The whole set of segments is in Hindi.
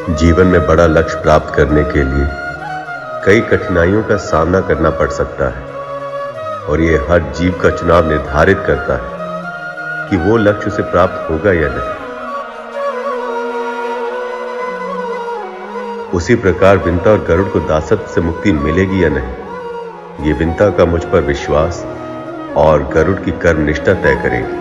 जीवन में बड़ा लक्ष्य प्राप्त करने के लिए कई कठिनाइयों का सामना करना पड़ सकता है और ये हर जीव का चुनाव निर्धारित करता है कि वो लक्ष्य उसे प्राप्त होगा या नहीं। उसी प्रकार विंता और गरुड़ को दासत्व से मुक्ति मिलेगी या नहीं, ये विंता का मुझ पर विश्वास और गरुड़ की कर्मनिष्ठा तय करेगी।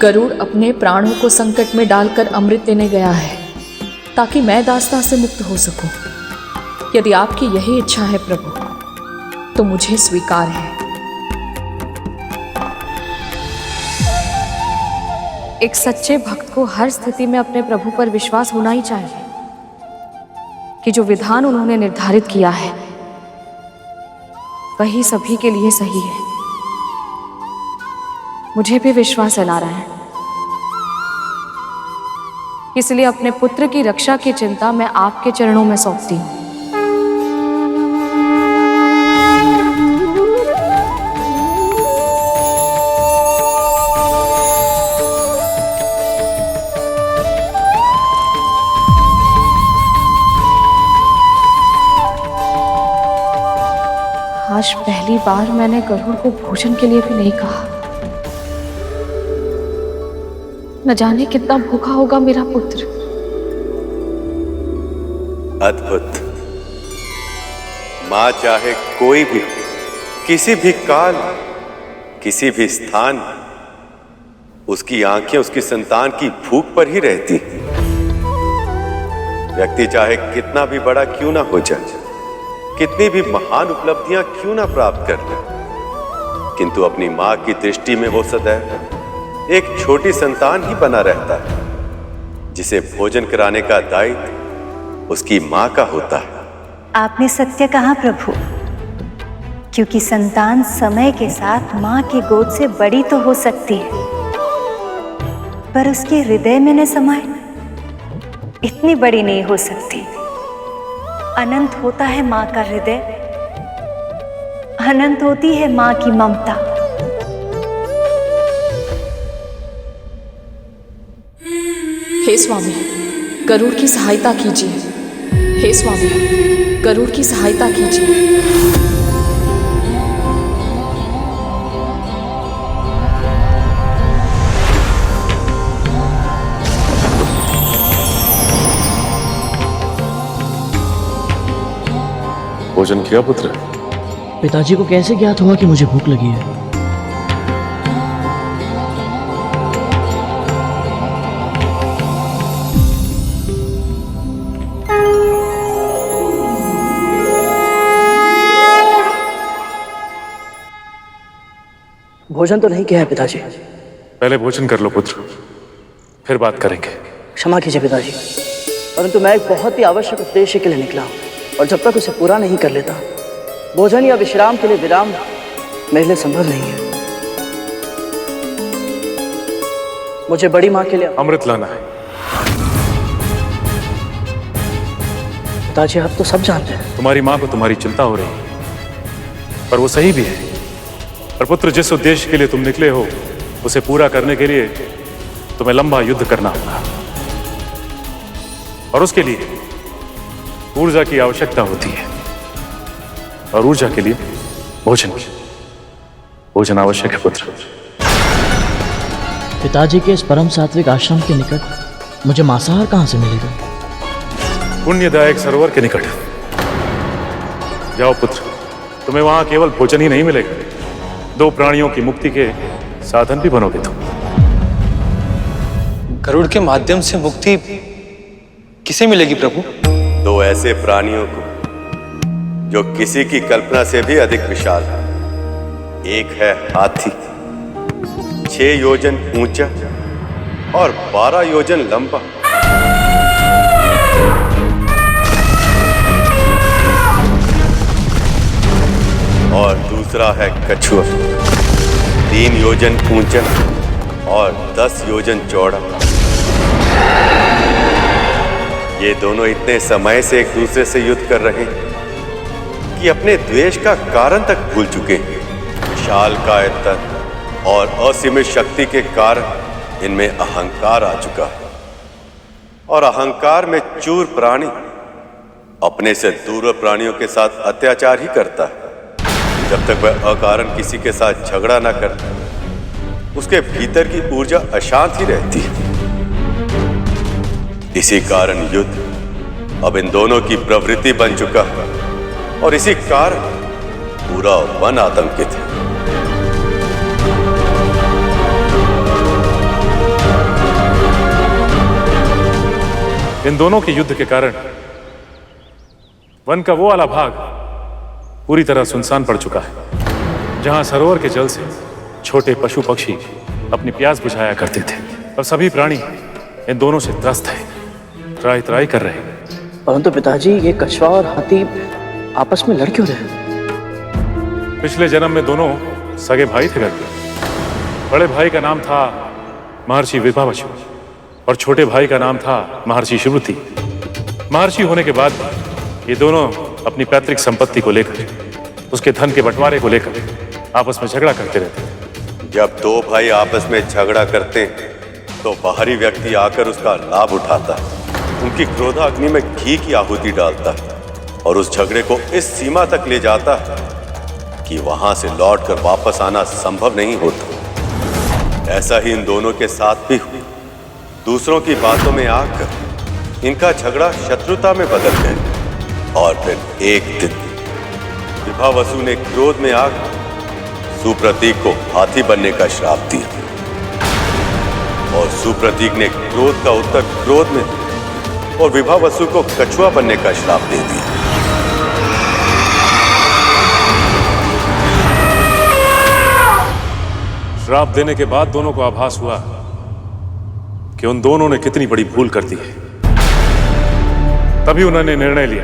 गरुड़ अपने प्राणों को संकट में डालकर अमृत देने गया है ताकि मैं दासता से मुक्त हो सकूं। यदि आपकी यही इच्छा है प्रभु, तो मुझे स्वीकार है। एक सच्चे भक्त को हर स्थिति में अपने प्रभु पर विश्वास होना ही चाहिए कि जो विधान उन्होंने निर्धारित किया है वही सभी के लिए सही है। मुझे भी विश्वास है नारायण, इसलिए अपने पुत्र की रक्षा की चिंता मैं आपके चरणों में सौंपती हूँ। आज पहली बार मैंने गरुड़ को भोजन के लिए भी नहीं कहा। न जाने कितना भूखा होगा मेरा पुत्र। अद्भुत। मां चाहे कोई भी हो, किसी भी काल, किसी भी स्थान, उसकी आंखें उसकी संतान की भूख पर ही रहती। व्यक्ति चाहे कितना भी बड़ा क्यों ना हो जाए, कितनी भी महान उपलब्धियां क्यों ना प्राप्त कर ले, किंतु अपनी मां की दृष्टि में वो सदैव एक छोटी संतान ही बना रहता है, जिसे भोजन कराने का दायित्व उसकी मां का होता है। आपने सत्य कहा प्रभु, क्योंकि संतान समय के साथ मां की गोद से बड़ी तो हो सकती है, पर उसके हृदय में न समाए इतनी बड़ी नहीं हो सकती। अनंत होता है मां का हृदय, अनंत होती है मां की ममता। हे स्वामी, गरुड़ की सहायता कीजिए। हे स्वामी, गरुड़ की सहायता कीजिए। भोजन किया पुत्र? पिताजी को कैसे ज्ञात हुआ कि मुझे भूख लगी है? भोजन तो नहीं किया है पिताजी। पहले भोजन कर लो पुत्र, फिर बात करेंगे। क्षमा कीजिए पिताजी, परंतु मैं एक बहुत ही आवश्यक उद्देश्य के लिए निकला हूँ और जब तक उसे पूरा नहीं कर लेता, भोजन या विश्राम के लिए विराम मेरे लिए संभव नहीं है। मुझे बड़ी माँ के लिए अमृत लाना है। पिताजी आप तो सब जानते हैं। तुम्हारी माँ को तुम्हारी चिंता हो रही है, पर वो सही भी है। पर पुत्र, जिस उद्देश्य के लिए तुम निकले हो उसे पूरा करने के लिए तुम्हें लंबा युद्ध करना होगा, और उसके लिए ऊर्जा की आवश्यकता होती है, और ऊर्जा के लिए भोजन आवश्यक है पुत्र। पिताजी के इस परम सात्विक आश्रम के निकट मुझे मांसाहार कहां से मिलेगा? पुण्यदायक सरोवर के निकट जाओ पुत्र, तुम्हें वहां केवल भोजन ही नहीं मिलेगा, दो प्राणियों की मुक्ति के साधन भी बनोगे तुम। गरुड़ के माध्यम से मुक्ति किसे मिलेगी प्रभु? दो ऐसे प्राणियों को जो किसी की कल्पना से भी अधिक विशाल है। एक है हाथी, 6 योजन ऊंचा और 12 योजन लंबा। और दूसरा है कछुआ, 3 योजन ऊंचा और 10 योजन चौड़ा। ये दोनों इतने समय से एक दूसरे से युद्ध कर रहे हैं कि अपने द्वेष का कारण तक भूल चुके हैं। विशाल कायरता और असीमित शक्ति के कारण इनमें अहंकार आ चुका है, और अहंकार में चूर प्राणी अपने से दूर प्राणियों के साथ अत्याचार ही करता है। जब तक वह अकारण किसी के साथ झगड़ा ना करता, उसके भीतर की ऊर्जा अशांत ही रहती है। इसी कारण युद्ध अब इन दोनों की प्रवृत्ति बन चुका है, और इसी कारण पूरा वन आतंकित है। इन दोनों के युद्ध के कारण वन का वो वाला भाग पूरी तरह सुनसान पड़ चुका है। जहां सरोवर के जल से छोटे पशु पक्षी अपनी प्यास बुझाया करते थे, अब सभी प्राणी इन दोनों से त्रस्त हैं, त्राही त्राही कर रहे हैं। परंतु पिताजी, ये कछुआ और हाथी आपस में लड़ क्यों रहे? पिछले जन्म में दोनों सगे भाई थे करके। बड़े भाई का नाम था महर्षि विभावसु और छोटे भाई का नाम था महर्षि सुश्रुति। महर्षि होने के बाद ये दोनों अपनी पैतृक संपत्ति को लेकर, उसके धन के बंटवारे को लेकर आपस में झगड़ा करते रहते। जब 2 भाई आपस में झगड़ा करते हैं तो बाहरी व्यक्ति आकर उसका लाभ उठाता है, उनकी क्रोधाग्नि में घी की आहुति डालता है और उस झगड़े को इस सीमा तक ले जाता है कि वहां से लौटकर वापस आना संभव नहीं होता। ऐसा ही इन दोनों के साथ भी हुआ। दूसरों की बातों में आकर इनका झगड़ा शत्रुता में बदल गया, और फिर एक दिन विभावसु ने क्रोध में आकर सुप्रतीक को हाथी बनने का श्राप दिया, और सुप्रतीक ने क्रोध का उत्तर क्रोध में और विभावसु को कछुआ बनने का श्राप दे दिया। श्राप देने के बाद दोनों को आभास हुआ कि उन दोनों ने कितनी बड़ी भूल कर दी है। तभी उन्होंने निर्णय लिया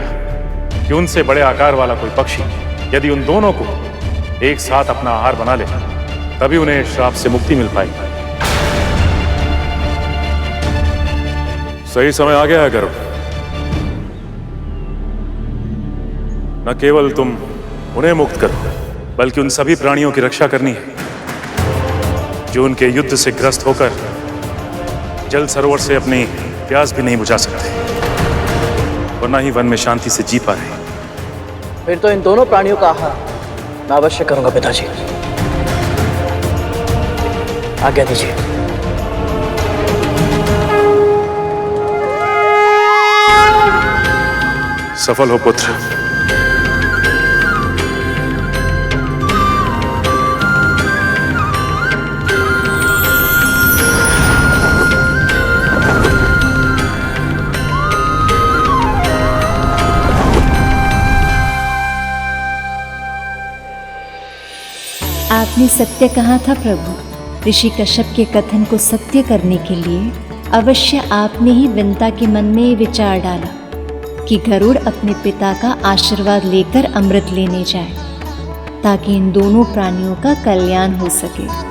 कि उनसे बड़े आकार वाला कोई पक्षी यदि उन दोनों को एक साथ अपना आहार बना ले, तभी उन्हें श्राप से मुक्ति मिल पाएगी। सही समय आ गया है गर्भ। न केवल तुम उन्हें मुक्त करो, बल्कि उन सभी प्राणियों की रक्षा करनी है जो उनके युद्ध से ग्रस्त होकर जल सरोवर से अपनी प्यास भी नहीं बुझा सकते और न ही वन में शांति से जी पा रहे। फिर तो इन दोनों प्राणियों का आहार मैं अवश्य करूंगा पिताजी। आज्ञा दीजिए। सफल हो पुत्र। आपने सत्य कहा था प्रभु। ऋषि कश्यप के कथन को सत्य करने के लिए अवश्य आपने ही विंता के मन में ये विचार डाला कि गरुड़ अपने पिता का आशीर्वाद लेकर अमृत लेने जाए, ताकि इन दोनों प्राणियों का कल्याण हो सके।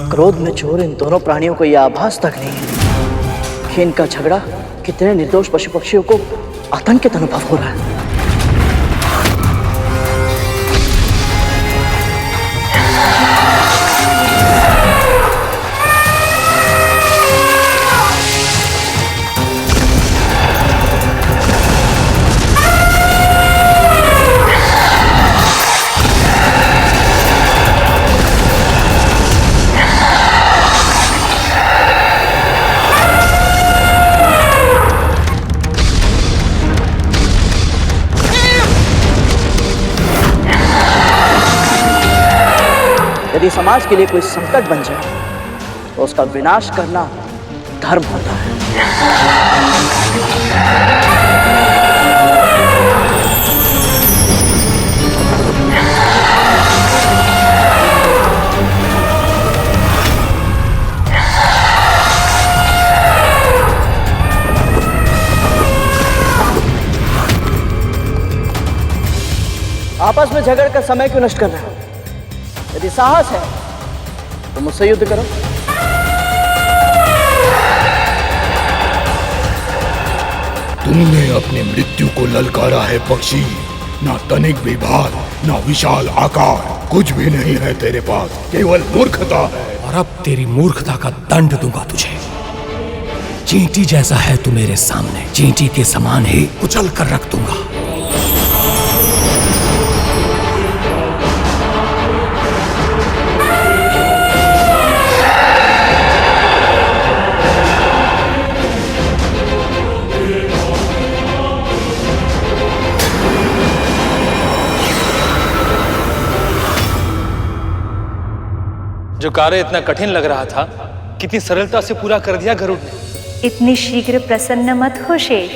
क्रोध में चोर इन दोनों प्राणियों को यह आभास तक नहीं है कि इनका झगड़ा कितने निर्दोष पशु पक्षियों को आतंकित अनुभव हो रहा है। यदि समाज के लिए कोई संकट बन जाए तो उसका विनाश करना धर्म होता है। आपस में झगड़ कर समय क्यों नष्ट कर रहे हो? यदि साहस है तो मुझसे युद्ध करो। तुमने अपनी मृत्यु को ललकारा है पक्षी। ना तनिक विभाग, ना विशाल आकार, कुछ भी नहीं है तेरे पास, केवल मूर्खता है। और अब तेरी मूर्खता का दंड दूंगा तुझे। चींटी जैसा है तू मेरे सामने, चींटी के समान ही कुचल कर रख दूंगा। जो कार्य इतना कठिन लग रहा था, कितनी सरलता से पूरा कर दिया गरुड़ ने। इतनी शीघ्र प्रसन्न मत हो शेष।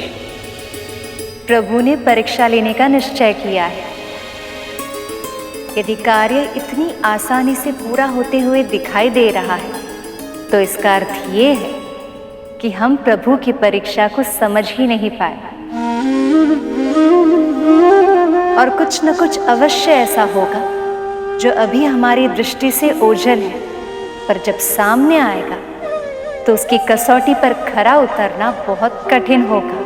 प्रभु ने परीक्षा लेने का निश्चय किया है। यदि कार्य इतनी आसानी से पूरा होते हुए दिखाई दे रहा है तो इसका अर्थ ये है कि हम प्रभु की परीक्षा को समझ ही नहीं पाए, और कुछ न कुछ अवश्य ऐसा होगा जो अभी हमारी दृष्टि से ओझल है, पर जब सामने आएगा तो उसकी कसौटी पर खरा उतरना बहुत कठिन होगा।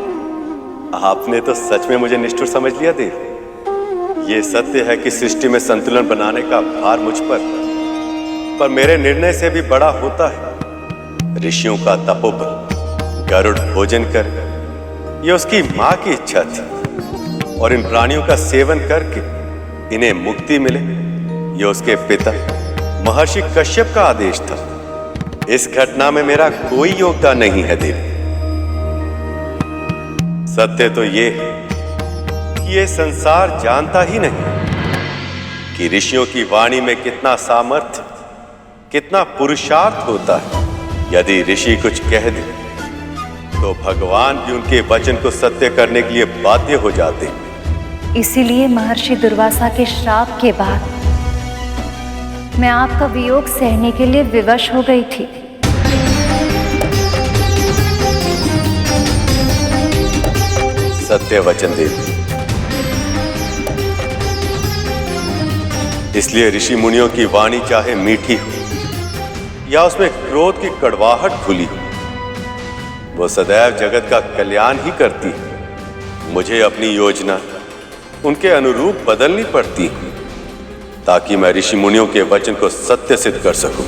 आपने तो सच में मुझे निष्ठुर समझ लिया देव। ये सत्य है कि सृष्टि में संतुलन बनाने का भार मुझ पर मेरे निर्णय से भी बड़ा होता है। ऋषियों का तपोबल, गरुड़ भोजन कर, ये उसकी मां की इच्छा थी, और इन प्राणियों का सेवन करके इन्हें मुक्ति मिले, ये उसके पिता महर्षि कश्यप का आदेश था। इस घटना में मेरा कोई योगदान नहीं है देवी। सत्य तो ये है कि ये संसार जानता ही नहीं कि ऋषियों की वाणी में कितना सामर्थ्य, कितना पुरुषार्थ होता है। यदि ऋषि कुछ कह दे तो भगवान भी उनके वचन को सत्य करने के लिए बाध्य हो जाते। इसीलिए महर्षि दुर्वासा के श्राप के बाद मैं आपका वियोग सहने के लिए विवश हो गई थी। सत्य वचन देवी, इसलिए ऋषि मुनियों की वाणी चाहे मीठी हो या उसमें क्रोध की कड़वाहट खुली हो, वो सदैव जगत का कल्याण ही करती है। मुझे अपनी योजना उनके अनुरूप बदलनी पड़ती है ताकि मैं ऋषि मुनियों के वचन को सत्य सिद्ध कर सकूं।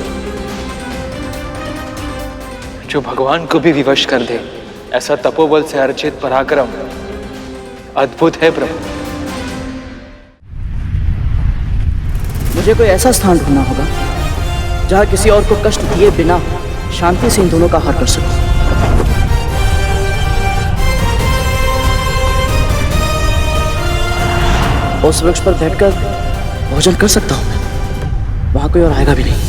जो भगवान को भी विवश कर दे, ऐसा तपोबल से अर्चित पराक्रम अद्भुत है प्रभु। मुझे कोई ऐसा स्थान ढूंढना होगा जहां किसी और को कष्ट दिए बिना शांति से इन दोनों का हार कर सकूं। उस वृक्ष पर बैठकर भोजन कर सकता हूं मैं, वहां कोई और आएगा भी नहीं।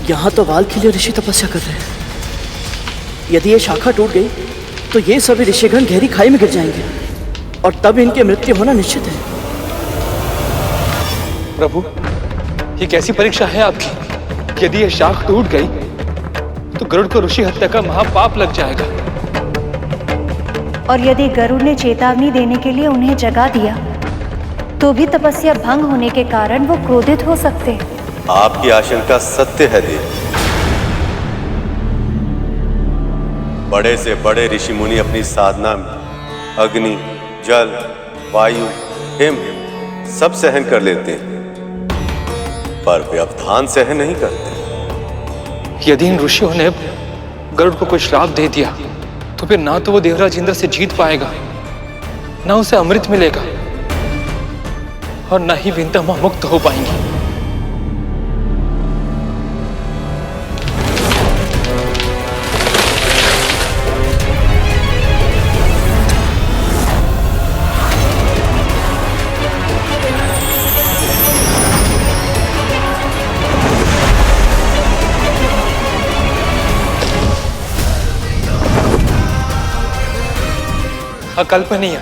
यहां तो वाल के लिए ऋषि तपस्या कर रहे हैं। यदि ये शाखा टूट गई तो ये सभी ऋषिगण गहरी खाई में गिर जाएंगे और तब इनकी मृत्यु होना निश्चित है। प्रभु, ये कैसी परीक्षा है आपकी? यदि ये शाख टूट गई तो गरुड़ को ऋषि हत्या का महापाप लग जाएगा। और यदि गरुड़ ने चेतावनी देने के लिए उन्हें जगा दिया तो भी तपस्या भंग होने के कारण वो क्रोधित हो सकते। आपकी आशंका सत्य है देव। बड़े से बड़े ऋषि मुनि अपनी साधना में अग्नि, जल, वायु, हिम सब सहन कर लेते हैं, पर व्यवधान सहन नहीं करते। यदि इन ऋषियों ने गरुड़ को कोई श्राप दे दिया तो फिर ना तो वो देवराज इंद्र से जीत पाएगा, ना उसे अमृत मिलेगा, और ना ही विंता मां मुक्त हो पाएंगी। अकल्पनीय,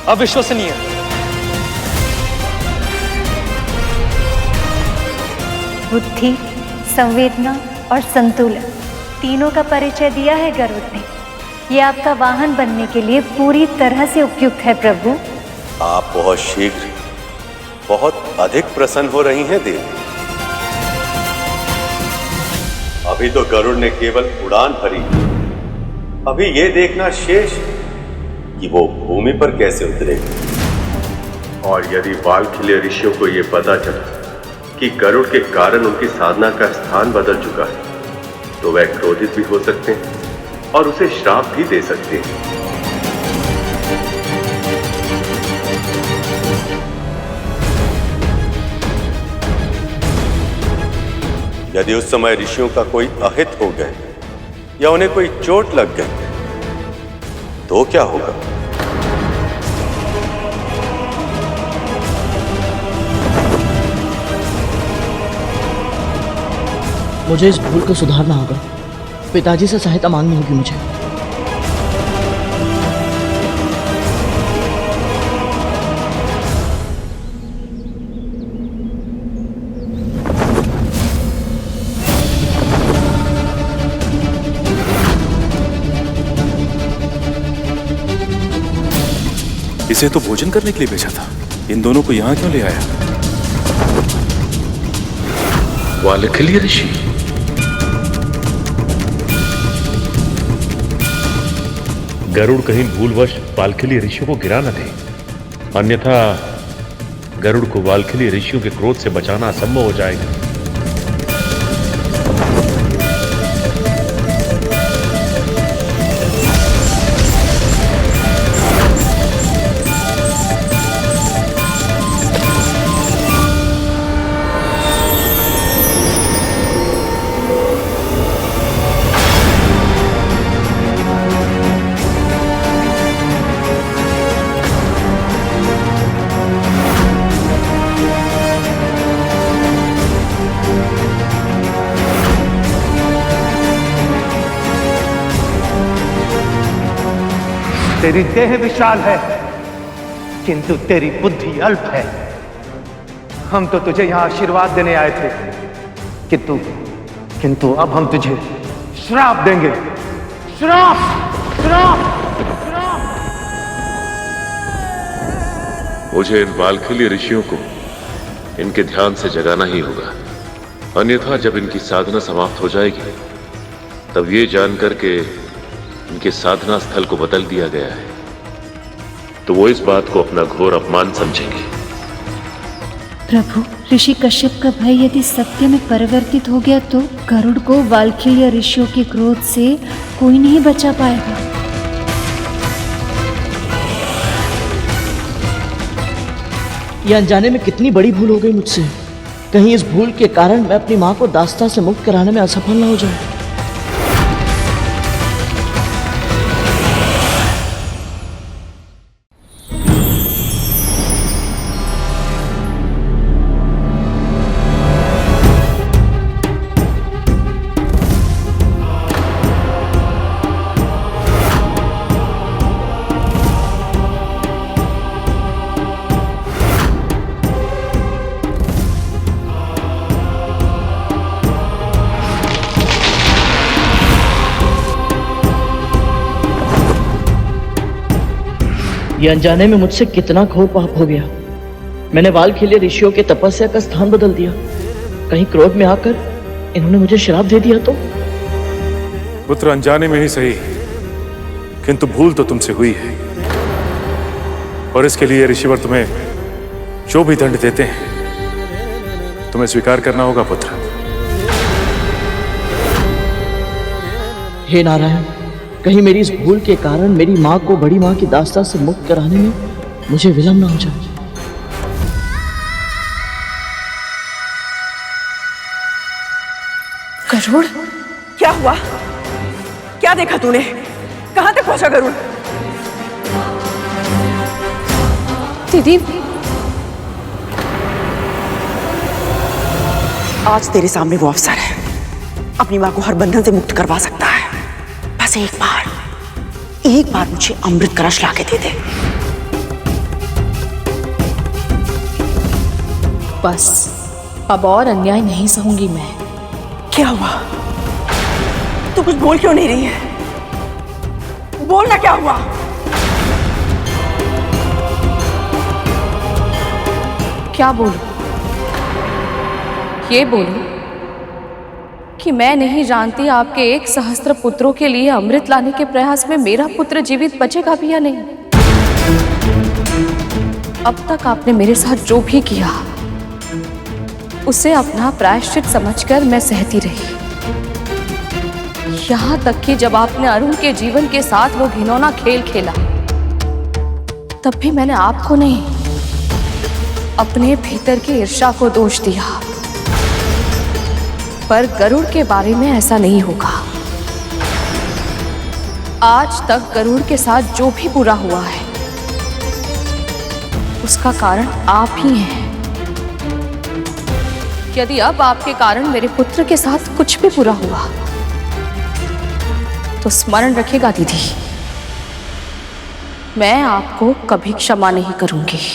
अविश्वसनीय। बुद्धि, संवेदना और संतुलन तीनों का परिचय दिया है गरुड़ ने। ये आपका वाहन बनने के लिए पूरी तरह से उपयुक्त है प्रभु। आप बहुत शीघ्र, बहुत अधिक प्रसन्न हो रही हैं देवी। अभी तो गरुड़ ने केवल उड़ान भरी, अभी ये देखना शेष कि वो भूमि पर कैसे उतरेगा। और यदि वाल्खिल्य ऋषियों को यह पता चला कि गरुड़ के कारण उनकी साधना का स्थान बदल चुका है, तो वह क्रोधित भी हो सकते हैं और उसे श्राप भी दे सकते हैं। यदि उस समय ऋषियों का कोई अहित हो गए या उन्हें कोई चोट लग गई तो क्या होगा? मुझे इस भूल को सुधारना होगा। पिताजी से सहायता मांगनी होगी मुझे। इसे तो भोजन करने के लिए भेजा था, इन दोनों को यहां क्यों ले आया? वाल्खिल्य ऋषि, गरुड़ कहीं भूलवश वाल्खिल्य ऋषियों को गिरा न दे, अन्यथा गरुड़ को वाल्खिल्य ऋषियों के क्रोध से बचाना असंभव हो जाएगा। तेरी देह विशाल है, किंतु तेरी बुद्धि अल्प है। हम तो तुझे यहां आशीर्वाद देने आए थे, किंतु अब हम तुझे श्राप देंगे। श्राप, श्राप, श्राप। मुझे इन वाल्खिल्य ऋषियों को इनके ध्यान से जगाना ही होगा, अन्यथा जब इनकी साधना समाप्त हो जाएगी तब ये जानकर के इनके साधना स्थल को बदल दिया गया है, तो वो इस बात को अपना घोर अपमान समझेंगे। प्रभु, ऋषि कश्यप का भय यदि सत्य में परिवर्तित हो गया तो गरुड़ को वाल्खिल्य ऋषियों के क्रोध से कोई नहीं बचा पाएगा। यह अनजाने में कितनी बड़ी भूल हो गई मुझसे। कहीं इस भूल के कारण मैं अपनी मां को दास्ता से मुक्त कराने में असफल न हो जाऊं। ये अनजाने में मुझसे कितना घोर पाप हो गया। मैंने वाल्खिल्य ऋषियों के तपस्या का स्थान बदल दिया। कहीं क्रोध में आकर इन्होंने मुझे श्राप दे दिया तो? पुत्र, अनजाने में ही सही, किंतु भूल तो तुमसे हुई है, और इसके लिए ऋषिवर तुम्हें जो भी दंड देते हैं तुम्हें स्वीकार करना होगा पुत्र। हे नारायण, कहीं मेरी इस भूल के कारण मेरी माँ को बड़ी माँ की दास्तां से मुक्त कराने में मुझे विलम्ब ना हो जाए। गरुड़, क्या हुआ? क्या देखा तूने? कहां तक पहुंचा गरुड़? दीदी, आज तेरे सामने वो अवसर है, अपनी मां को हर बंधन से मुक्त करवा सकता है। बस एक बार मुझे अमृत कलश लाके दे दे। बस अब और अन्याय नहीं सहूंगी मैं। क्या हुआ? तू कुछ बोल क्यों नहीं रही है? बोल ना, क्या हुआ? क्या बोलूं? ये बोलूं कि मैं नहीं जानती आपके 1 सहस्त्र पुत्रों के लिए अमृत लाने के प्रयास में मेरा पुत्र जीवित बचेगा भी या नहीं। अब तक आपने मेरे साथ जो भी किया उसे अपना प्रायश्चित समझकर मैं सहती रही। यहां तक कि जब आपने अरुण के जीवन के साथ वो घिनौना खेल खेला, तब भी मैंने आपको नहीं, अपने भीतर की ईर्ष्या को दोष दिया। पर गरुड़ के बारे में ऐसा नहीं होगा। आज तक गरुड़ के साथ जो भी बुरा हुआ है उसका कारण आप ही हैं। यदि अब आपके कारण मेरे पुत्र के साथ कुछ भी बुरा हुआ तो स्मरण रखिएगा दीदी, मैं आपको कभी क्षमा नहीं करूंगी।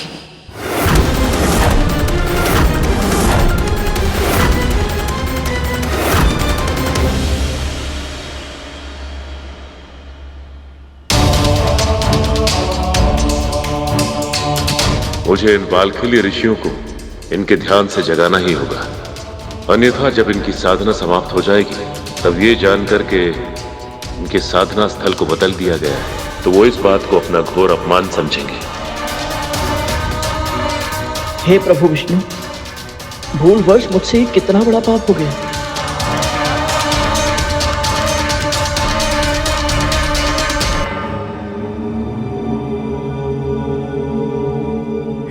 मुझे इन बालखिली ऋषियों को इनके ध्यान से जगाना ही होगा, अन्यथा जब इनकी साधना समाप्त हो जाएगी तब ये जानकर के इनके साधना स्थल को बदल दिया गया है तो वो इस बात को अपना घोर अपमान समझेंगे। हे प्रभु विष्णु, भूलवश मुझसे कितना बड़ा पाप हो गया।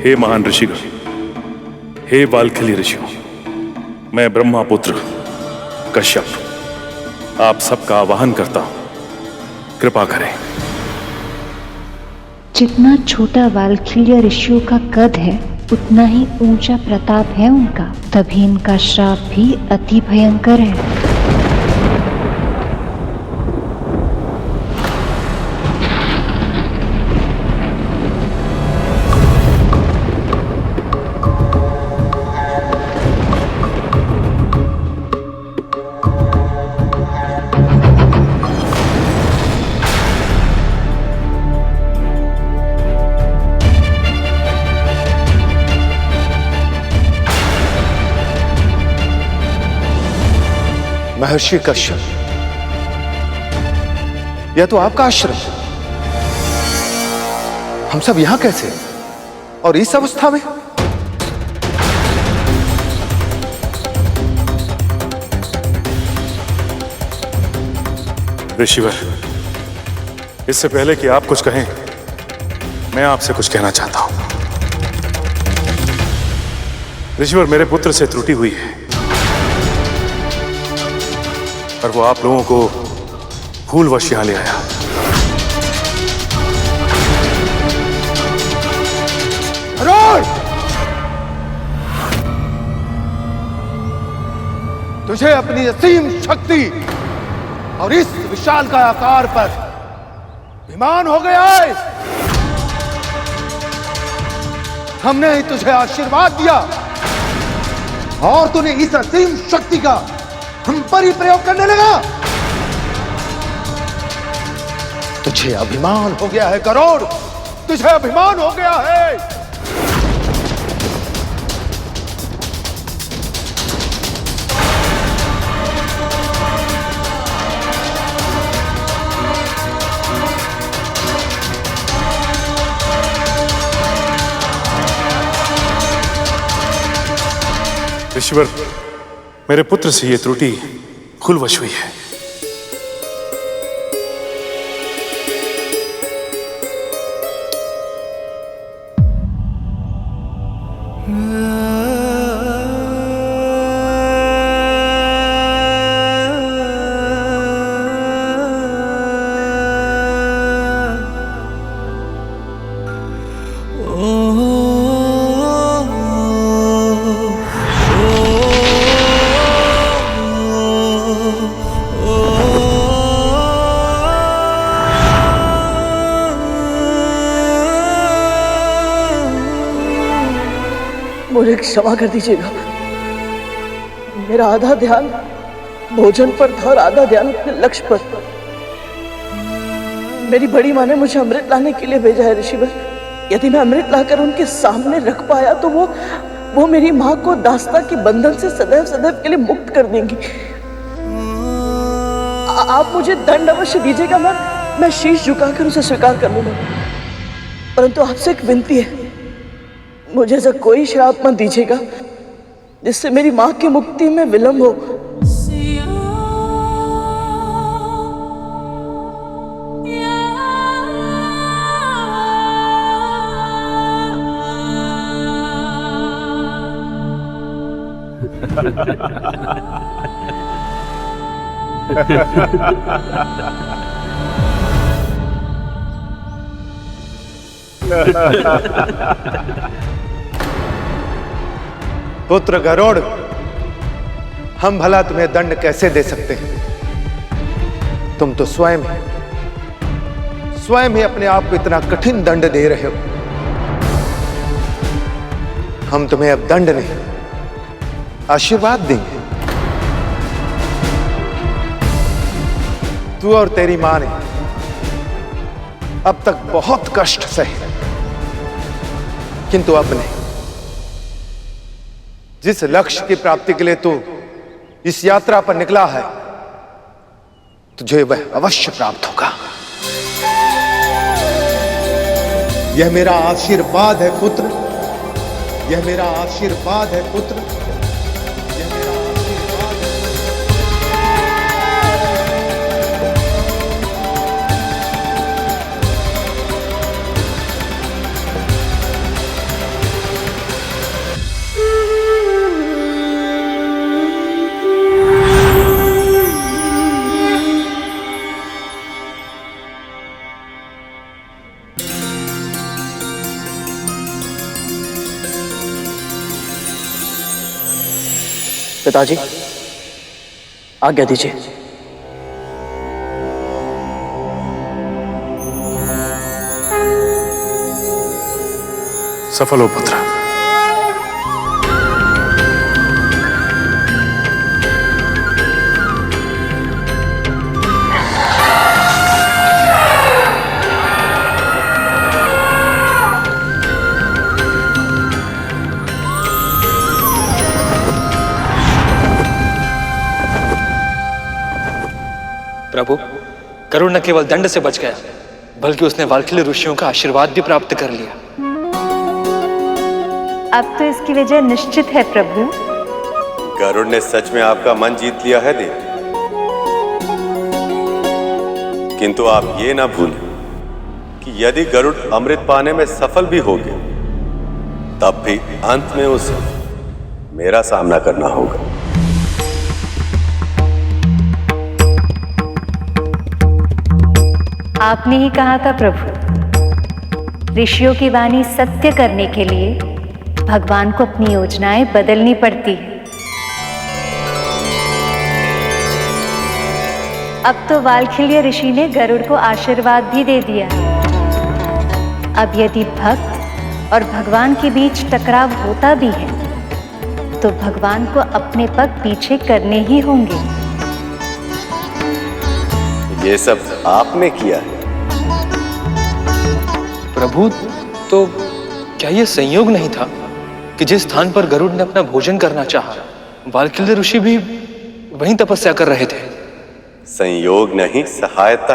हे महान ऋषिगण, हे बालखिली ऋषियों, मैं ब्रह्मा पुत्र कश्यप आप सबका आवाहन करता हूं, कृपा करें। जितना छोटा वाल्खिल्य ऋषियों का कद है उतना ही ऊंचा प्रताप है उनका, तभी इनका श्राप भी अति भयंकर है। महर्षि कश्यप, यह तो आपका आश्रम है। हम सब यहां कैसे और इस अवस्था में? ऋषिवर, इससे पहले कि आप कुछ कहें, मैं आपसे कुछ कहना चाहता हूं। ऋषिवर, मेरे पुत्र से त्रुटि हुई है और वो आप लोगों को भूलवश यहां ले आया। अरुण! तुझे अपनी असीम शक्ति और इस विशाल का आकार पर अभिमान हो गया है। हमने ही तुझे आशीर्वाद दिया और तूने इस असीम शक्ति का हम पर ही प्रयोग करने लगा। तुझे अभिमान हो गया है गरुड़, तुझे अभिमान हो गया है। ऋषिवर, मेरे पुत्र से यह त्रुटि भूलवश हुई है। मुझे क्षमा कर दीजिएगा। मेरा आधा ध्यान भोजन पर था और आधा ध्यान अपने लक्ष्य पर। मेरी बड़ी माँ ने मुझे अमृत लाने के लिए भेजा है ऋषिवर। यदि मैं अमृत लाकर उनके सामने रख पाया तो वो मेरी माँ को दास्ता के बंधन से सदैव सदैव के लिए मुक्त कर देंगी। आप मुझे दंड अवश्य दीजिएगा, मैं शीश झुकाकर उसे स्वीकार कर लूंगा। परंतु आपसे एक विनती है, मुझे ऐसा कोई श्राप मत दीजिएगा जिससे मेरी माँ की मुक्ति में विलंब हो। पुत्र गरुड़, हम भला तुम्हें दंड कैसे दे सकते हैं? तुम तो स्वयं ही अपने आप को इतना कठिन दंड दे रहे हो। हम तुम्हें अब दंड नहीं, आशीर्वाद देंगे। तू और तेरी मां ने अब तक बहुत कष्ट सहे, किंतु अब नहीं। जिस लक्ष्य की प्राप्ति के लिए तू इस यात्रा पर निकला है, तुझे वह अवश्य प्राप्त होगा। यह मेरा आशीर्वाद है पुत्र, यह मेरा आशीर्वाद है पुत्र। पिताजी, आज्ञा दीजिए। सफल हो पुत्र। प्रभु, गरुड़ न केवल दंड से बच गया, बल्कि उसने वाल्खिल्य ऋषियों का आशीर्वाद भी प्राप्त कर लिया। अब तो इसकी विजय निश्चित है प्रभु। गरुड़ ने सच में आपका मन जीत लिया है देव। किंतु आप ये ना भूलें कि यदि गरुड़ अमृत पाने में सफल भी हो गया, तब भी अंत में उसे मेरा सामना करना होगा। आपने ही कहा था प्रभु, ऋषियों की वाणी सत्य करने के लिए भगवान को अपनी योजनाएं बदलनी पड़ती है। अब तो वाल्खिल्य ऋषि ने गरुड़ को आशीर्वाद भी दे दिया। अब यदि भक्त और भगवान के बीच टकराव होता भी है, तो भगवान को अपने पग पीछे करने ही होंगे। ये सब आपने किया है प्रभु। तो क्या यह संयोग नहीं था कि जिस स्थान पर गरुड़ ने अपना भोजन करना चाहा, वाल्खिल्य ऋषि भी वहीं तपस्या कर रहे थे? संयोग नहीं, सहायता।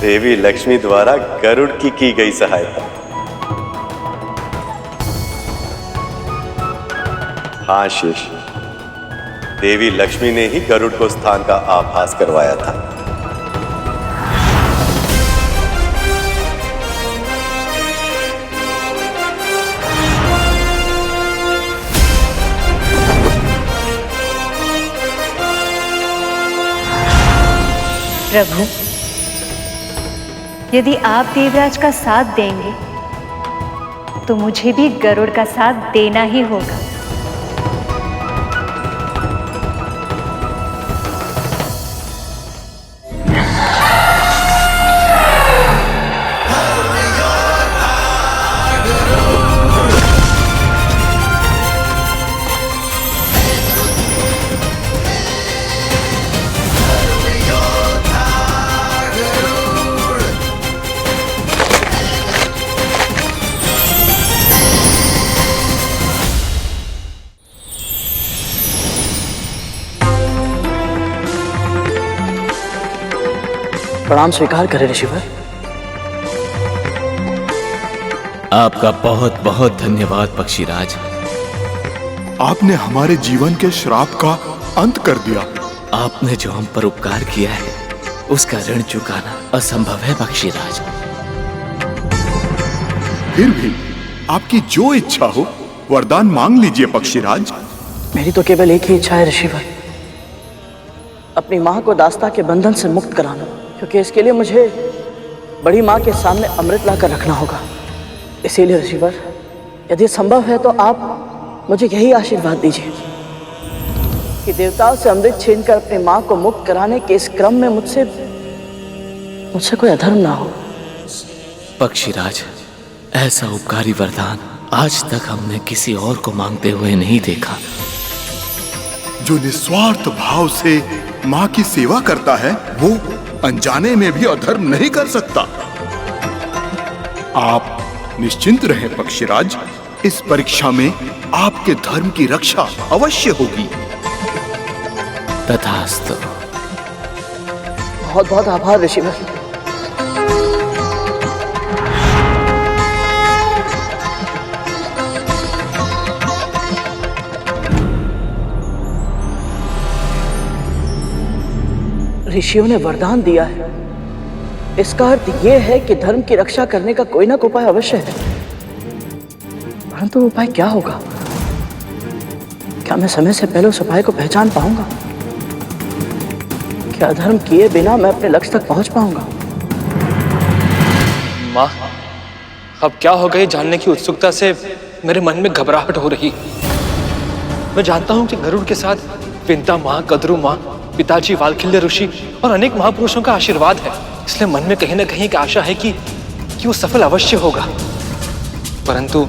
देवी लक्ष्मी द्वारा गरुड़ की गई सहायता। हाँ शेष, देवी लक्ष्मी ने ही गरुड़ को स्थान का आभास करवाया था। प्रभु, यदि आप देवराज का साथ देंगे, तो मुझे भी गरुड़ का साथ देना ही होगा। प्रणाम स्वीकार करें ऋषिवर। आपका बहुत बहुत धन्यवाद पक्षीराज। आपने हमारे जीवन के श्राप का अंत कर दिया। आपने जो हम पर उपकार किया है उसका ऋण चुकाना असंभव है पक्षीराज। फिर भी आपकी जो इच्छा हो वरदान मांग लीजिए पक्षीराज। मेरी तो केवल एक ही इच्छा है ऋषिवर, अपनी माँ को दास्ता के बंधन से मुक्त कराना, क्योंकि इसके लिए मुझे बड़ी माँ के सामने अमृत लाकर रखना होगा। इसीलिए ऋषिवर, यदि संभव है तो आप मुझे यही आशीर्वाद दीजिए कि देवताओं से अमृत छीनकर अपनी माँ को मुक्त कराने के इस क्रम में मुझसे कोई अधर्म ना हो। पक्षीराज, ऐसा उपकारी वरदान आज तक हमने किसी और को मांगते हुए नहीं देखा। जो निस्वार्थ भाव से माँ की सेवा करता है वो अनजाने में भी अधर्म नहीं कर सकता। आप निश्चिंत रहें पक्षीराज, इस परीक्षा में आपके धर्म की रक्षा अवश्य होगी। तथास्तु। बहुत बहुत आभार ऋषिवर। ऋषियों ने वरदान दिया है, इसका अर्थ यह है कि धर्म की रक्षा करने का कोई ना कोई उपाय अवश्य है। परंतु उपाय क्या होगा? क्या मैं समय से पहले उस उपाय को पहचान पाऊंगा? क्या धर्म किए बिना मैं अपने लक्ष्य तक पहुंच पाऊंगा? माँ, अब क्या होगा ये जानने की उत्सुकता से मेरे मन में घबराहट हो रही। मैं जानता हूं कि गरुड़ के साथ विंता माँ, कद्रू माँ, पिताजी वालखिल्य ऋषि और अनेक महापुरुषों का आशीर्वाद है, इसलिए मन में कहीं ना कहीं एक आशा है कि वो सफल अवश्य होगा। परंतु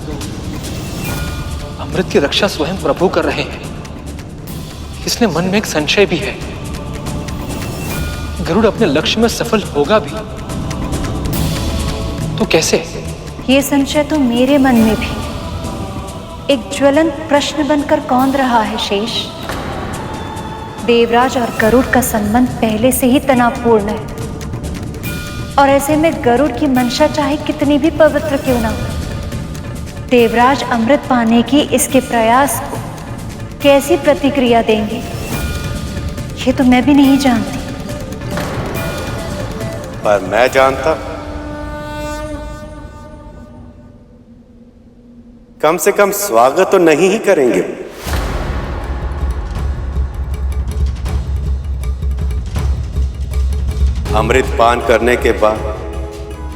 अमृत की रक्षा स्वयं प्रभु कर रहे हैं, इसलिए मन में एक संशय भी है। गरुड़ अपने लक्ष्य में सफल होगा भी तो कैसे? ये संशय तो मेरे मन में भी एक ज्वलंत प्रश्न बनकर कौंध रहा है शेष। देवराज और गरुड़ का संबंध पहले से ही तनावपूर्ण है, और ऐसे में गरुड़ की मंशा चाहे कितनी भी पवित्र क्यों ना हो, देवराज अमृत पाने की इसके प्रयास को कैसी प्रतिक्रिया देंगे ये तो मैं भी नहीं जानती। पर मैं जानता, कम से कम स्वागत तो नहीं ही करेंगे। अमृत पान करने के बाद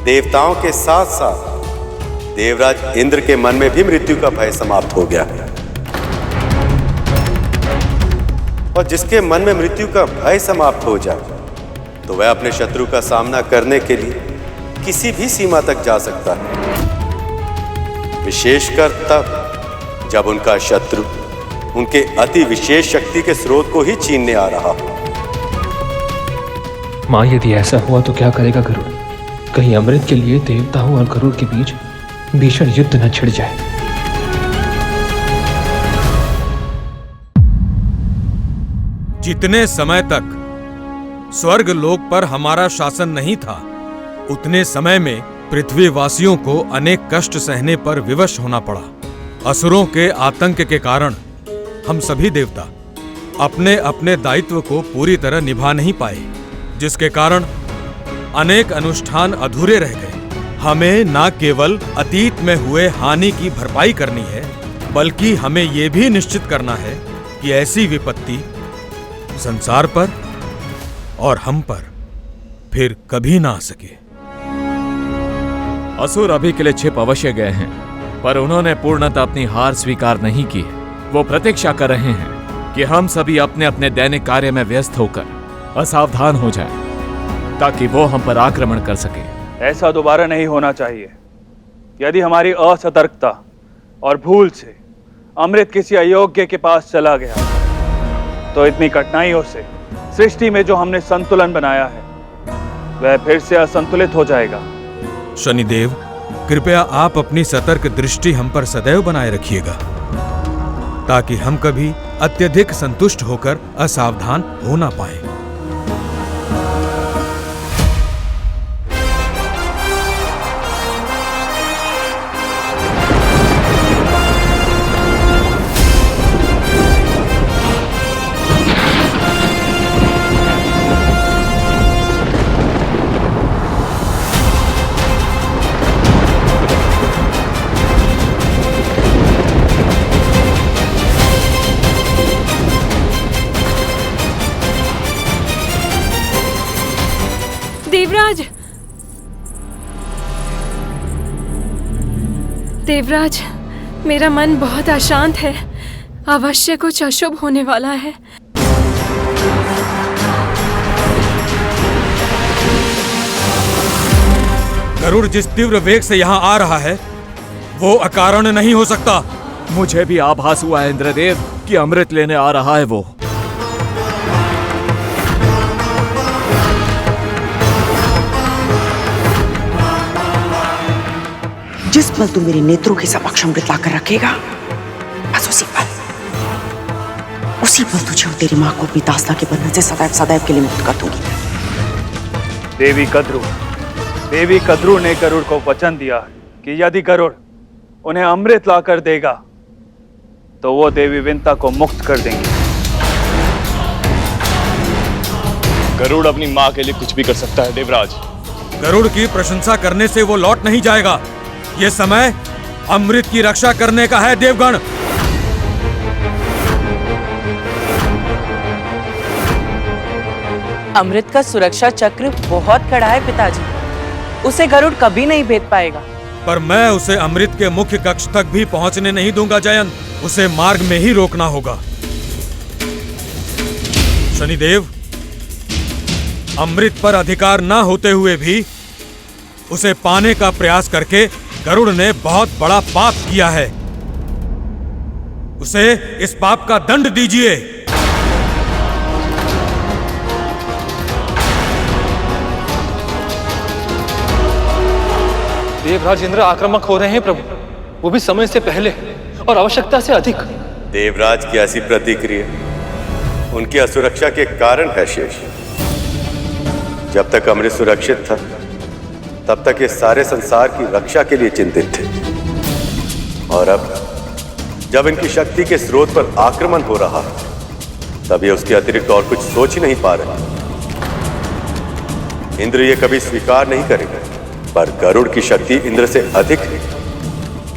देवताओं के साथ साथ देवराज इंद्र के मन में भी मृत्यु का भय समाप्त हो गया। और जिसके मन में मृत्यु का भय समाप्त हो जाए तो वह अपने शत्रु का सामना करने के लिए किसी भी सीमा तक जा सकता है, विशेषकर तब जब उनका शत्रु उनके अति विशेष शक्ति के स्रोत को ही छीनने आ रहा हो। माँ, यदि ऐसा हुआ तो क्या करेगा गरुड़? कहीं अमृत के लिए देवताओं और गरुड़ के बीच भीषण युद्ध न छिड़ जाए। जितने समय तक स्वर्ग लोक पर हमारा शासन नहीं था, उतने समय में पृथ्वीवासियों को अनेक कष्ट सहने पर विवश होना पड़ा। असुरों के आतंक के कारण हम सभी देवता अपने अपने दायित्व को पूरी तरह निभा नहीं पाए, जिसके कारण अनेक अनुष्ठान अधूरे रह गए। हमें न केवल अतीत में हुए हानि की भरपाई करनी है, बल्कि हमें यह भी निश्चित करना है कि ऐसी विपत्ति संसार पर और हम पर फिर कभी ना आ सके। असुर अभी के लिए छिप अवश्य गए हैं, पर उन्होंने पूर्णतः अपनी हार स्वीकार नहीं की है। वो प्रतीक्षा कर रहे हैं कि हम सभी अपने अपने दैनिक कार्य में व्यस्त होकर असावधान हो जाएं, ताकि वो हम पर आक्रमण कर सके। ऐसा दोबारा नहीं होना चाहिए। यदि हमारी असतर्कता और भूल से अमृत किसी अयोग्य के पास चला गया तो इतनी कठिनाइयों से सृष्टि में जो हमने संतुलन बनाया है वह फिर से असंतुलित हो जाएगा। शनिदेव, कृपया आप अपनी सतर्क दृष्टि हम पर सदैव बनाए रखिएगा, ताकि हम कभी अत्यधिक संतुष्ट होकर असावधान हो ना पाए। देवराज, देवराज, मेरा मन बहुत अशांत है। अवश्य कुछ अशुभ होने वाला है। गरुड़ जिस तीव्र वेग से यहाँ आ रहा है वो अकारण नहीं हो सकता। मुझे भी आभास हुआ है इंद्रदेव कि अमृत लेने आ रहा है वो। जिस पल तू मेरे नेत्रों के समक्ष अमृत लाकर रखेगा, बस उसी पल तुझे और तेरी माँ को अपनी दास्ता के बंधन से सदैव सदैव के लिए मुक्त कर दूंगी। देवी कद्रू ने गरुड़ को वचन दिया कि यदि गरुड़ उन्हें अमृत लाकर देगा तो वो देवी विंता को मुक्त कर देंगे। गरुड़ अपनी माँ के लिए कुछ भी कर सकता है देवराज। गरुड़ की प्रशंसा करने से वो लौट नहीं जाएगा। ये समय अमृत की रक्षा करने का है देवगण। अमृत का सुरक्षा चक्र बहुत कड़ा है पिताजी, उसे गरुड़ कभी नहीं भेद पाएगा। पर मैं उसे अमृत के मुख्य कक्ष तक भी पहुंचने नहीं दूंगा जयंत। उसे मार्ग में ही रोकना होगा। शनिदेव, अमृत पर अधिकार न होते हुए भी उसे पाने का प्रयास करके गरुड़ ने बहुत बड़ा पाप किया है। उसे इस पाप का दंड दीजिए। देवराज इंद्र आक्रामक हो रहे हैं प्रभु, वो भी समय से पहले और आवश्यकता से अधिक। देवराज की ऐसी प्रतिक्रिया उनकी असुरक्षा के कारण है शेष। जब तक अमृत सुरक्षित था तब तक ये सारे संसार की रक्षा के लिए चिंतित थे, और अब जब इनकी शक्ति के स्रोत पर आक्रमण हो रहा है तब ये उसके अतिरिक्त और कुछ सोच ही नहीं पा रहे। इंद्र ये कभी स्वीकार नहीं करेगा, पर गरुड़ की शक्ति इंद्र से अधिक है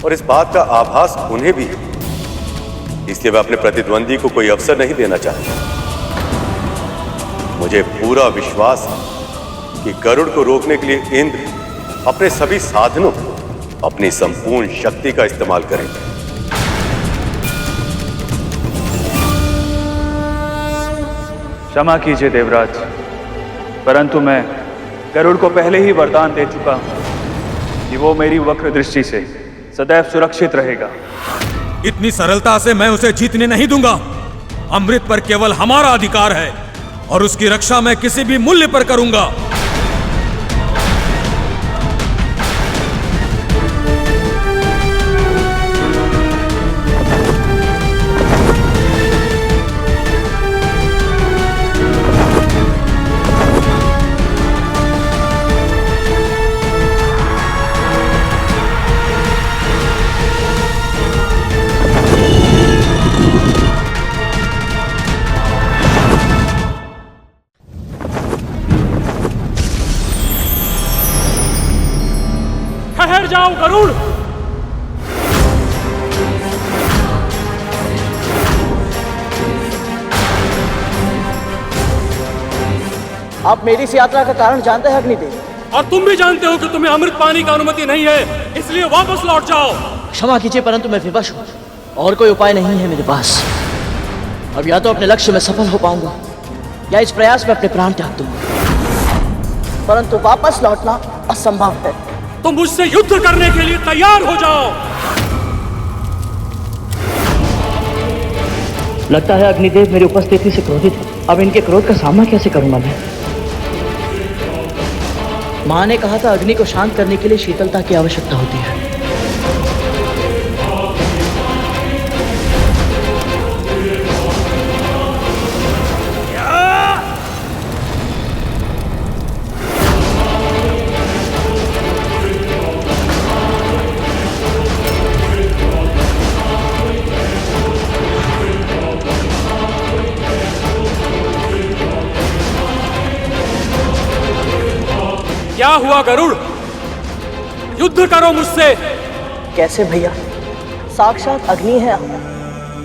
और इस बात का आभास उन्हें भी है। इसलिए वे अपने प्रतिद्वंदी को कोई अवसर नहीं देना चाहते। मुझे पूरा विश्वास है कि गरुड़ को रोकने के लिए इंद्र अपने सभी साधनों, अपनी संपूर्ण शक्ति का इस्तेमाल करेंगे। क्षमा कीजिए देवराज, परंतु मैं गरुड़ को पहले ही वरदान दे चुका हूं कि वो मेरी वक्र दृष्टि से सदैव सुरक्षित रहेगा। इतनी सरलता से मैं उसे जीतने नहीं दूंगा। अमृत पर केवल हमारा अधिकार है और उसकी रक्षा मैं किसी भी मूल्य पर करूंगा। ठहर जाओ गरुड़। आप मेरी इस यात्रा का कारण जानते हैं अग्निदेव, और तुम भी जानते हो कि तुम्हें अमृत पाने की अनुमति नहीं है, इसलिए वापस लौट जाओ। क्षमा कीजिए परंतु मैं विवश हूँ और कोई उपाय नहीं है मेरे पास। अब या तो अपने लक्ष्य में सफल हो पाऊंगा या इस प्रयास में अपने प्राण त्याग दूंगा, परंतु वापस लौटना असंभव है। तो मुझसे युद्ध करने के लिए तैयार हो जाओ। लगता है अग्निदेव मेरी उपस्थिति से क्रोधित है। अब इनके क्रोध का सामना कैसे करूंगा मैं? माँ ने कहा था अग्नि को शांत करने के लिए शीतलता की आवश्यकता होती है। क्या हुआ गरुड़? युद्ध करो मुझसे। कैसे भैया? साक्षात अग्नि है,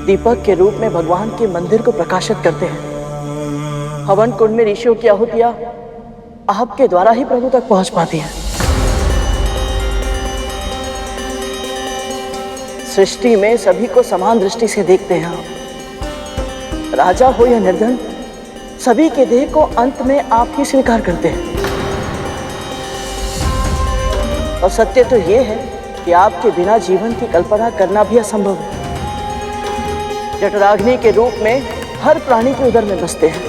दीपक के रूप में भगवान के मंदिर को प्रकाशित करते हैं। हवन कुंड में ऋषियों की आहुतियां आपके द्वारा ही प्रभु तक पहुंच पाती है। सृष्टि में सभी को समान दृष्टि से देखते हैं आप। राजा हो या निर्धन, सभी के देह को अंत में आप ही स्वीकार करते हैं। और सत्य तो यह है कि आपके बिना जीवन की कल्पना करना भी असंभव है। जठराग्नि के रूप में हर प्राणी के उदर में बसते हैं।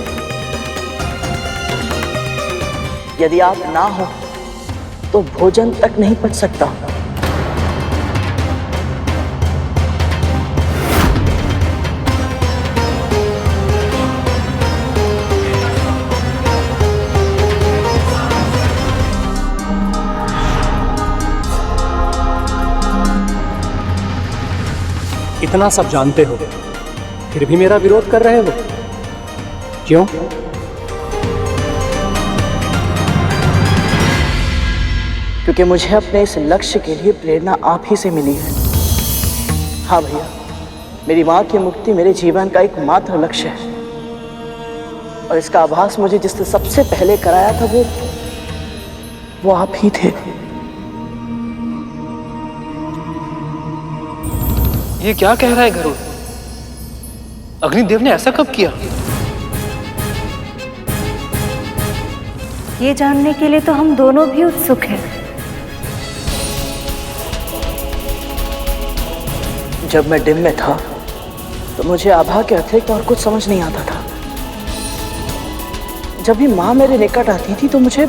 यदि आप ना हो तो भोजन तक नहीं पच सकता। इतना सब जानते हो, फिर भी मेरा विरोध कर रहे हो, क्यों? क्योंकि मुझे अपने इस लक्ष्य के लिए प्रेरणा आप ही से मिली है। हाँ भैया, मेरी माँ की मुक्ति मेरे जीवन का एकमात्र लक्ष्य है। और इसका आभास मुझे जिसने सबसे पहले कराया था वो आप ही थे। ये क्या कह रहा है गरुड़? अग्निदेव ने ऐसा कब किया? ये जानने के लिए तो हम दोनों भी उत्सुक हैं। जब मैं डिम में था तो मुझे आभा के अतिरिक्त और कुछ समझ नहीं आता था। जब भी माँ मेरे निकट आती थी तो मुझे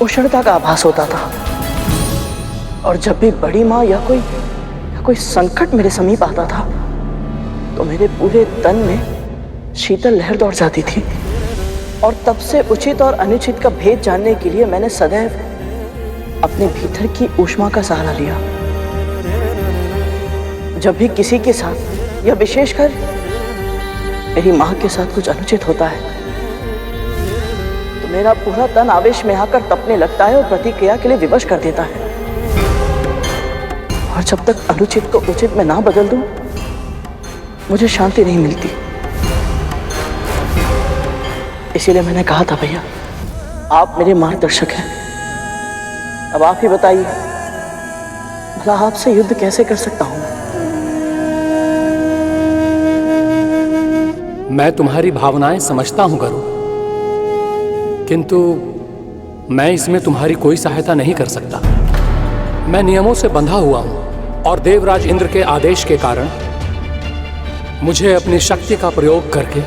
उष्णता का आभास होता था। और जब भी बड़ी माँ या कोई संकट मेरे समीप आता था तो मेरे पूरे तन में शीतल लहर दौड़ जाती थी। और तब से उचित और अनुचित का भेद जानने के लिए मैंने सदैव अपने भीतर की ऊष्मा का सहारा लिया। जब भी किसी के साथ या विशेषकर मेरी माँ के साथ कुछ अनुचित होता है तो मेरा पूरा तन आवेश में आकर तपने लगता है और प्रतिक्रिया के लिए विवश कर देता है। और जब तक अनुचित को उचित में ना बदल दूं, मुझे शांति नहीं मिलती। इसीलिए मैंने कहा था भैया, आप मेरे मार्गदर्शक हैं। अब आप ही बताइए, भला आपसे युद्ध कैसे कर सकता हूं? मैं तुम्हारी भावनाएं समझता हूं गरुड़, किंतु मैं इसमें तुम्हारी कोई सहायता नहीं कर सकता। मैं नियमों से बंधा हुआ हूं और देवराज इंद्र के आदेश के कारण मुझे अपनी शक्ति का प्रयोग करके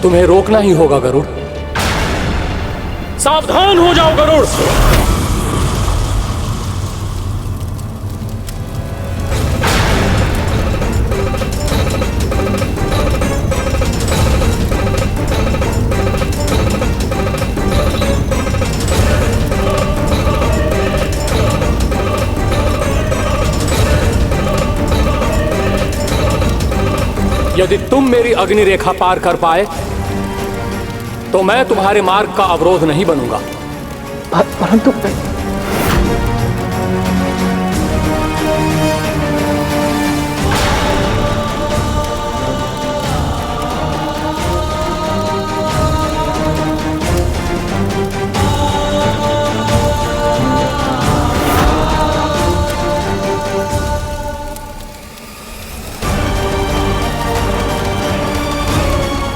तुम्हें रोकना ही होगा गरुड़। सावधान हो जाओ गरुड़। यदि तुम मेरी अग्नि रेखा पार कर पाए तो मैं तुम्हारे मार्ग का अवरोध नहीं बनूंगा। परंतु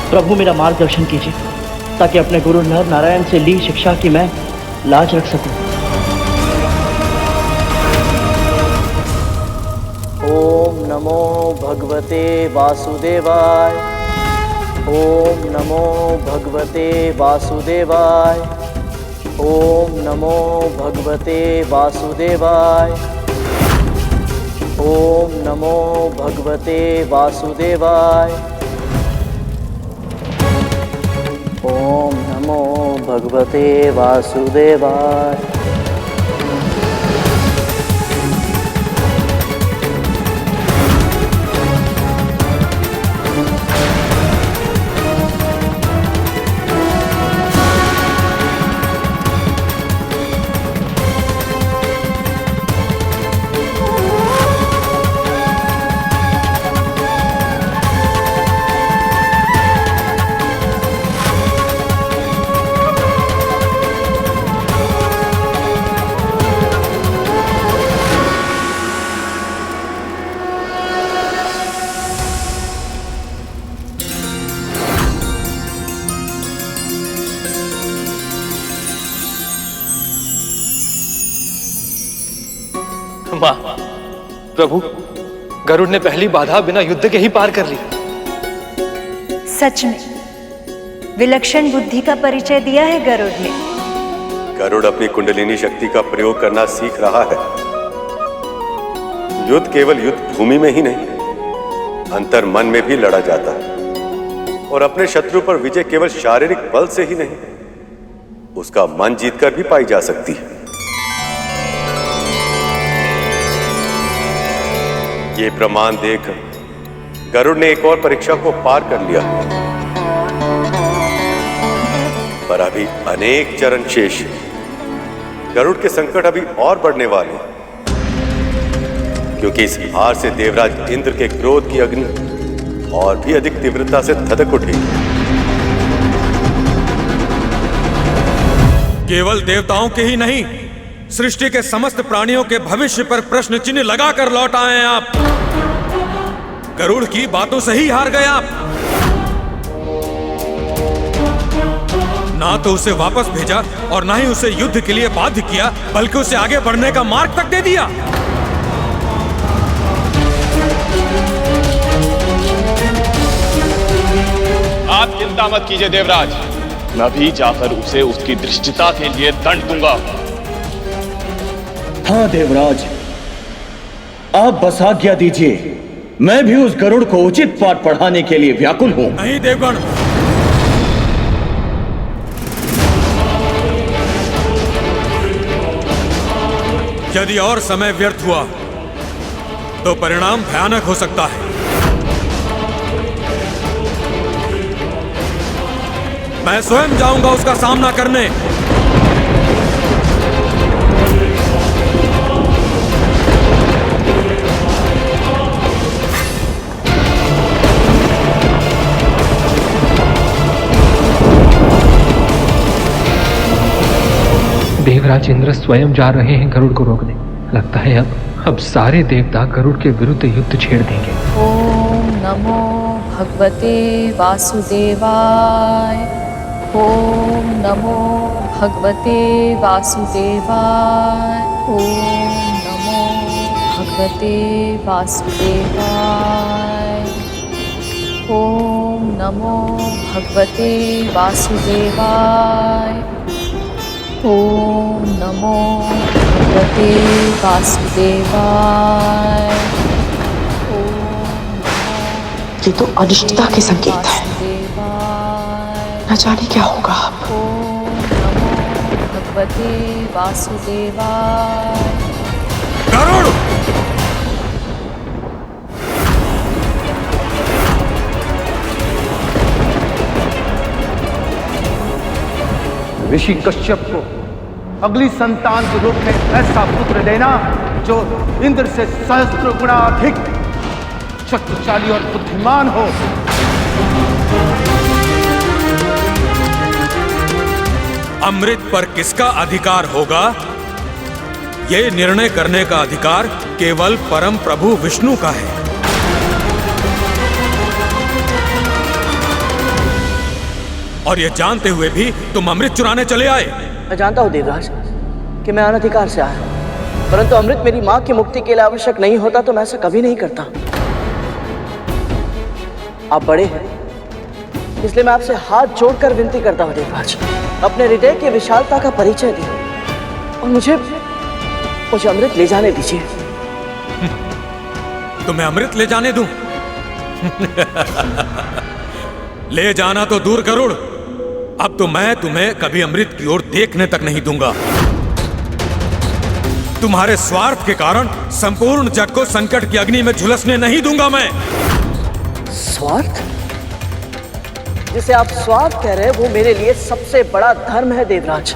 प्रभु मेरा मार्गदर्शन कीजिए ताकि अपने गुरु नर नारायण से ली शिक्षा की मैं लाज रख सकूं। ओम नमो भगवते वासुदेवाय। ओम नमो भगवते वासुदेवाय। ओम नमो भगवते वासुदेवाय। ओम नमो भगवते वासुदेवाय। ओम नमो भगवते वासुदेवाय। मां, प्रभु, गरुड़ ने पहली बाधा बिना युद्ध के ही पार कर ली। सच में विलक्षण बुद्धि का परिचय दिया है गरुड़ ने। गरुड़ अपनी कुंडलिनी शक्ति का प्रयोग करना सीख रहा है। युद्ध केवल युद्ध भूमि में ही नहीं, अंतर मन में भी लड़ा जाता है। और अपने शत्रु पर विजय केवल शारीरिक बल से ही नहीं, उसका मन जीतकर भी पाई जा सकती है। ये प्रमाण देख गरुड़ ने एक और परीक्षा को पार कर लिया, पर अभी अनेक चरण शेष। गरुड़ के संकट अभी और बढ़ने वाले, क्योंकि इस हार से देवराज इंद्र के क्रोध की अग्नि और भी अधिक तीव्रता से धधक उठेगी। केवल देवताओं के ही नहीं, सृष्टि के समस्त प्राणियों के भविष्य पर प्रश्न चिन्ह लगाकर लौट आए हैं आप। गरुड़ की बातों से ही हार गए आप। ना तो उसे वापस भेजा और ना ही उसे युद्ध के लिए बाध्य किया, बल्कि उसे आगे बढ़ने का मार्ग तक दे दिया। आप चिंता मत कीजिए देवराज, मैं भी जाकर उसे उसकी धृष्टता के लिए दंड दूंगा। हाँ देवराज, आप बस आज्ञा दीजिए, मैं भी उस गरुड़ को उचित पाठ पढ़ाने के लिए व्याकुल हूं। नहीं देवगण, यदि और समय व्यर्थ हुआ तो परिणाम भयानक हो सकता है। मैं स्वयं जाऊंगा उसका सामना करने। देवराज इंद्र स्वयं जा रहे हैं गरुड़ को रोकने। लगता है अब सारे देवता गरुड़ के विरुद्ध युद्ध छेड़ देंगे। ओम नमो भगवते वासुदेवाय। ओम नमो भगवते वासुदेवाय। ओम नमो भगवते वासुदेवाय। ओम नमो भगवते वासुदेवाय। ओम नमो भगवते वासुदेवाय। ये तो अनिष्टता के संकेत है, न जाने क्या होगा अब। ओम नमो भगवते वासुदेवाय। गरुड़! ऋषि कश्यप को अगली संतान के रूप में ऐसा पुत्र देना जो इंद्र से सहस्त्र गुणा अधिक शक्तिशाली और बुद्धिमान हो। अमृत पर किसका अधिकार होगा, यह निर्णय करने का अधिकार केवल परम प्रभु विष्णु का है। और यह जानते हुए भी तुम अमृत चुराने चले आए। मैं जानता हूँ देवराज कि मैं अनधिकार से आया हूँ, परंतु अमृत मेरी माँ की मुक्ति के लिए आवश्यक नहीं होता तो मैं ऐसा कभी नहीं करता। आप बड़े हैं, इसलिए मैं आपसे हाथ जोड़कर विनती करता हूँ देवराज, अपने हृदय की विशालता का परिचय दीजिए और मुझे अमृत ले जाने दीजिए। तुम्हें अमृत ले जाने दूं? ले जाना तो दूर गरुड़, अब तो मैं तुम्हें कभी अमृत की ओर देखने तक नहीं दूंगा। तुम्हारे स्वार्थ के कारण संपूर्ण जग को संकट की अग्नि में झुलसने नहीं दूंगा मैं। स्वार्थ? जिसे आप स्वार्थ कह रहे हैं वो मेरे लिए सबसे बड़ा धर्म है देवराज।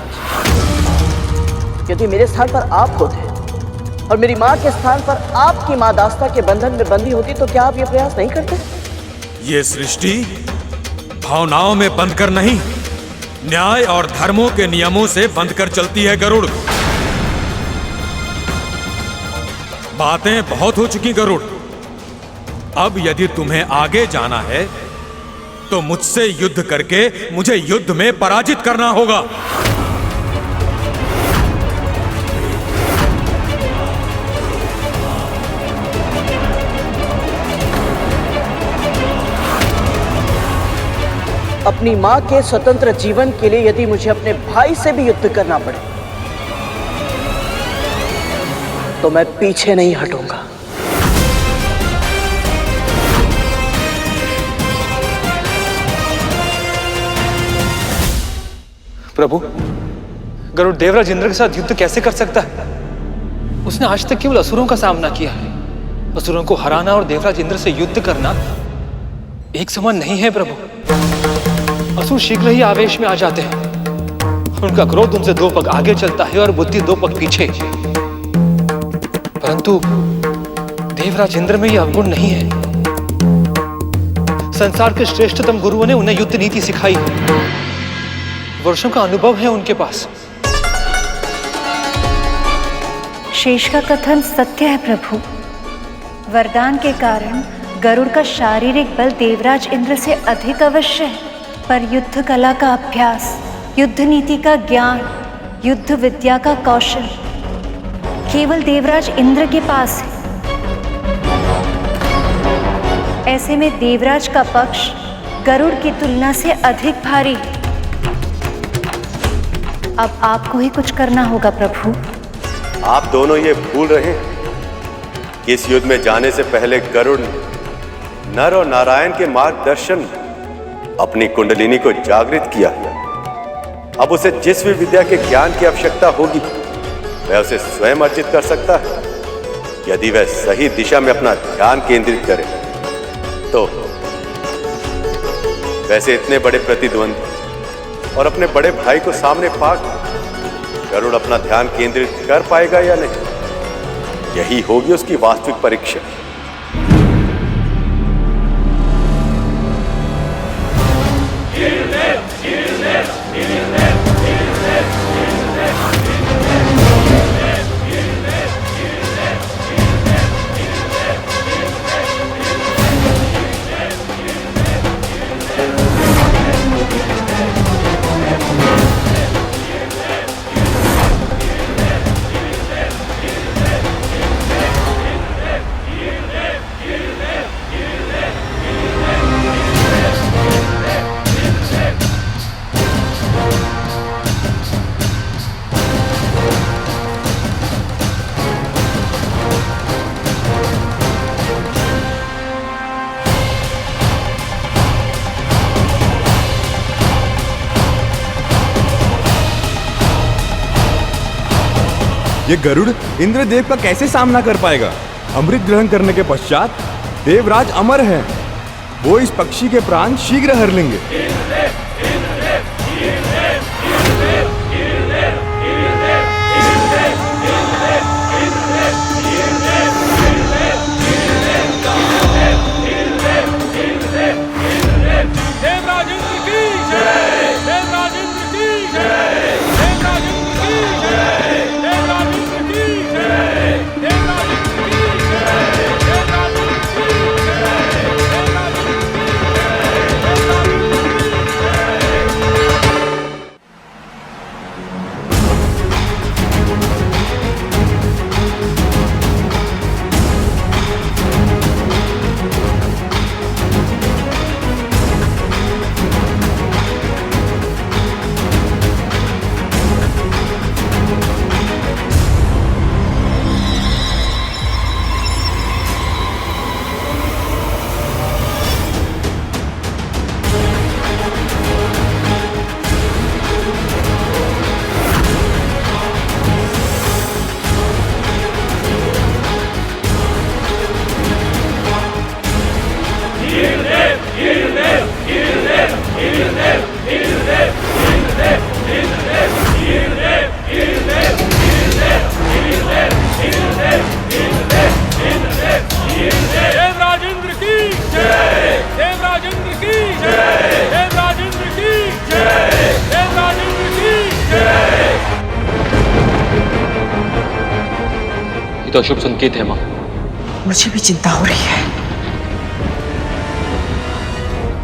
यदि मेरे स्थान पर आप होते और मेरी माँ के स्थान पर आपकी माँ दास्ता के बंधन में बंधी होती तो क्या आप ये प्रयास नहीं करते? ये सृष्टि भावनाओं में बंधकर नहीं, न्याय और धर्मों के नियमों से बंधकर चलती है गरुड़। बातें बहुत हो चुकी गरुड़, अब यदि तुम्हें आगे जाना है तो मुझसे युद्ध करके मुझे युद्ध में पराजित करना होगा। अपनी माँ के स्वतंत्र जीवन के लिए यदि मुझे अपने भाई से भी युद्ध करना पड़े तो मैं पीछे नहीं हटूंगा। प्रभु, गरुड़ देवराज इंद्र के साथ युद्ध कैसे कर सकता है? उसने आज तक केवल असुरों का सामना किया है। असुरों को हराना और देवराज इंद्र से युद्ध करना एक समान नहीं है प्रभु। असुर शीघ्र ही आवेश में आ जाते हैं। उनका क्रोध उनसे 2 पग आगे चलता है और बुद्धि 2 पग पीछे। परंतु देवराज इंद्र में यह अवगुण नहीं है। संसार के श्रेष्ठतम गुरुओं ने उन्हें युद्ध नीति सिखाई है। वर्षों का अनुभव है उनके पास। शेष का कथन सत्य है प्रभु। वरदान के कारण गरुड़ का शारीरिक बल देवराज इंद्र से अधिक अवश्य है, पर युद्ध कला का अभ्यास, युद्ध नीति का ज्ञान, युद्ध विद्या का कौशल केवल देवराज इंद्र के पास है। ऐसे में देवराज का पक्ष गरुड़ की तुलना से अधिक भारी है। अब आपको ही कुछ करना होगा प्रभु। आप दोनों ये भूल रहे हैं कि इस युद्ध में जाने से पहले गरुड़ नर और नारायण के मार्गदर्शन अपनी कुंडलिनी को जागृत किया। अब उसे जिस भी विद्या के ज्ञान की आवश्यकता होगी वह उसे स्वयं अर्जित कर सकता है, यदि वह सही दिशा में अपना ध्यान केंद्रित करे तो। वैसे इतने बड़े प्रतिद्वंदी और अपने बड़े भाई को सामने पाकर गरुड़ अपना ध्यान केंद्रित कर पाएगा या नहीं, यही होगी उसकी वास्तविक परीक्षा। ये गरुड़ इंद्रदेव का कैसे सामना कर पाएगा? अमृत ग्रहण करने के पश्चात देवराज अमर हैं। वो इस पक्षी के प्राण शीघ्र हर लेंगे। ये तो अशुभ संकेत है मां। मुझे भी चिंता हो रही है,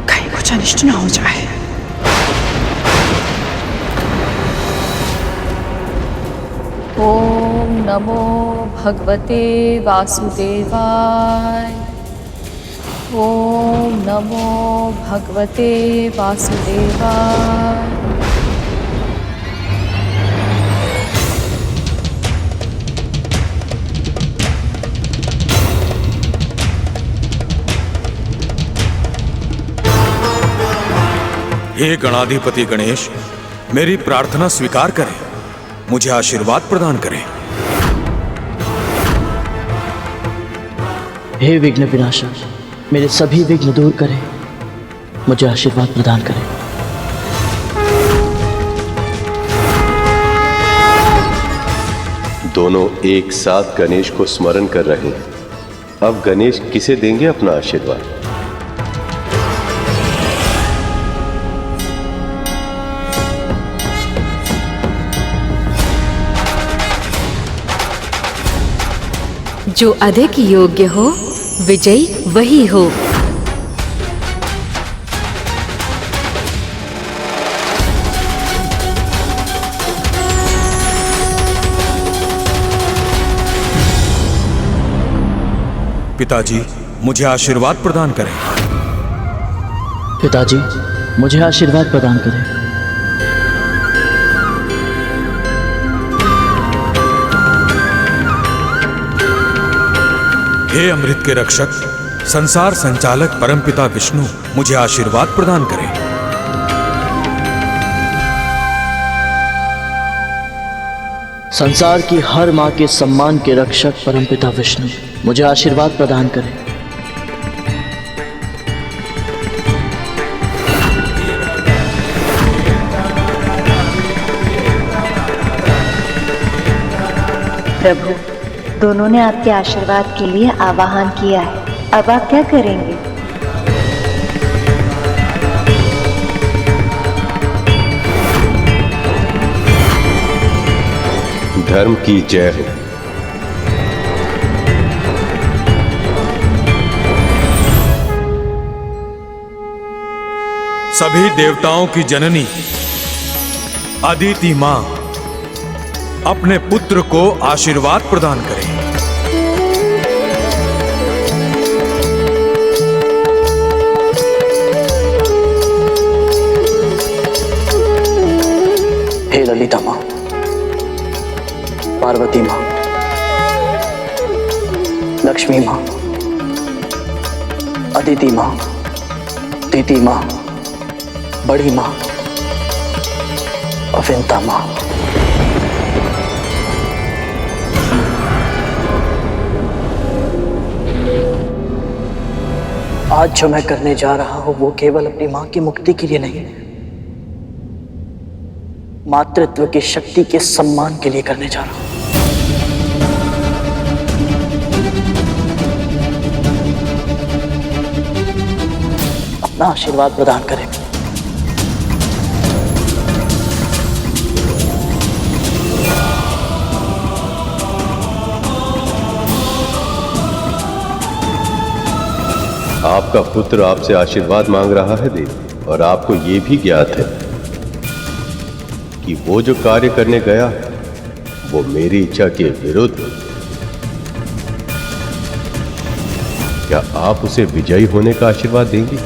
कहीं कुछ अनिष्ट ना हो जाए। ओम नमो भगवते वासुदेवाय। ओम नमो भगवते वासुदेवाय। हे गणाधिपति गणेश, मेरी प्रार्थना स्वीकार करें, मुझे आशीर्वाद प्रदान करें। हे विघ्न विनाशक, मेरे सभी विघ्न दूर करें, मुझे आशीर्वाद प्रदान करें। दोनों एक साथ गणेश को स्मरण कर रहे हैं। अब गणेश किसे देंगे अपना आशीर्वाद? जो अधिक योग्य हो विजयी वही हो। पिताजी, मुझे आशीर्वाद प्रदान करें। पिताजी, मुझे आशीर्वाद प्रदान करें। हे अमृत के रक्षक, संसार संचालक परमपिता विष्णु, मुझे आशीर्वाद प्रदान करें। संसार की हर माँ के सम्मान के रक्षक परमपिता विष्णु, मुझे आशीर्वाद प्रदान करें। प्रभु, दोनों ने आपके आशीर्वाद के लिए आवाहन किया है, अब आप क्या करेंगे? धर्म की जय हो। सभी देवताओं की जननी अदिति मां अपने पुत्र को आशीर्वाद प्रदान करें। हे ललिता मां, पार्वती मां, लक्ष्मी मां, अदिति मां, तिथि मां, बड़ी मां, अविंता मां, आज जो मैं करने जा रहा हूं वो केवल अपनी मां की मुक्ति के लिए नहीं, मातृत्व की शक्ति के सम्मान के लिए करने जा रहा हूं। अपना आशीर्वाद प्रदान करें। आपका पुत्र आपसे आशीर्वाद मांग रहा है देवी, और आपको यह भी ज्ञात है कि वो जो कार्य करने गया वो मेरी इच्छा के विरुद्ध। क्या आप उसे विजयी होने का आशीर्वाद देंगी?